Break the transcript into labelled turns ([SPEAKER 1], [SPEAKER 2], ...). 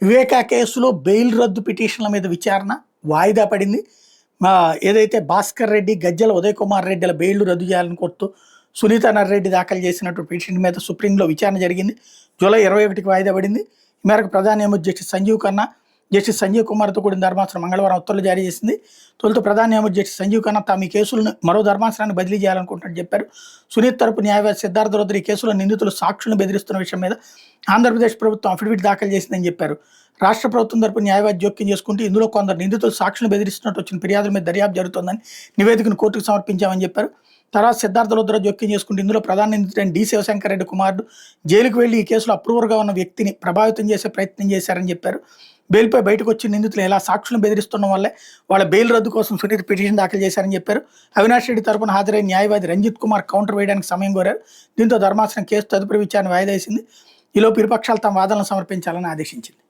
[SPEAKER 1] వివేకా కేసులో బెయిల్ రద్దు పిటిషన్ల మీద విచారణ వాయిదా పడింది. ఏదైతే భాస్కర్ రెడ్డి, గజ్జల ఉదయ్ కుమార్ రెడ్డిల బెయిల్ రద్దు చేయాలని కోరుతూ సునీత నర్రెడ్డి దాఖలు చేసినట్టు పిటిషన్ మీద సుప్రీంలో విచారణ జరిగింది. జూలై 21కి వాయిదా పడింది. ఈ మేరకు ప్రధాన న్యాయమూర్తి జస్టిస్ సంజీవ్ ఖన్నా, జస్టిస్ సంజీవ్ కుమార్తో కూడిన ధర్మాసనం మంగళవారం ఉత్తర్వులు జారీ చేసింది. తొలుత ప్రధాన న్యాయమూర్తి జస్టిస్ సంజీవ్ ఖన్నా తాము ఈ కేసులను మరో ధర్మాసనాన్ని బదిలీ చేయాలనుకుంటున్నట్టు చెప్పారు. సునీత్ తరపు న్యాయవాది సిద్ధార్థ రౌతర్ ఈ కేసులో నిందితులు సాక్షులను బెదిరిస్తున్న విషయం మీద ఆంధ్రప్రదేశ్ ప్రభుత్వం అఫిడవిట్ దాఖలు చేసిందని చెప్పారు. రాష్ట్ర ప్రభుత్వం తరపు న్యాయవాది జోక్యం చేసుకుంటూ ఇందులో కొందరు నిందితులు సాక్షులను బెదిరిస్తున్నట్టు వచ్చిన ఫిర్యాదుల మీద దర్యాప్తు జరుగుతోందని నివేదికను కోర్టుకు సమర్పించామని చెప్పారు. తర్వాత సిద్ధార్థ రౌతర్ జోక్యం చేసుకుంటూ ఇందులో ప్రధాన నిందితుడైన డి శివశంకర్ రెడ్డి కుమారుడు జైలుకు వెళ్లి ఈ కేసులో అప్రూవర్గా ఉన్న వ్యక్తిని ప్రభావితం చేసే ప్రయత్నం చేశారని చెప్పారు. బెయిల్పై బయటకు వచ్చిన నిందితులు ఎలా సాక్షులను బెదిరిస్తుండడం వల్లే వాళ్ళ బెయిల్ రద్దు కోసం సునీత పిటిషన్ దాఖలు చేశారని చెప్పారు. అవినాష్ రెడ్డి తరపున హాజరైన న్యాయవాది రంజిత్ కుమార్ కౌంటర్ వేయడానికి సమయం కోరారు. దీంతో ధర్మాసనం కేసు తదుపరి విచారణ వాయిదా వేసింది. ఈలోపు ఇరుపక్షాలు తమ వాదనలు సమర్పించాలని ఆదేశించింది.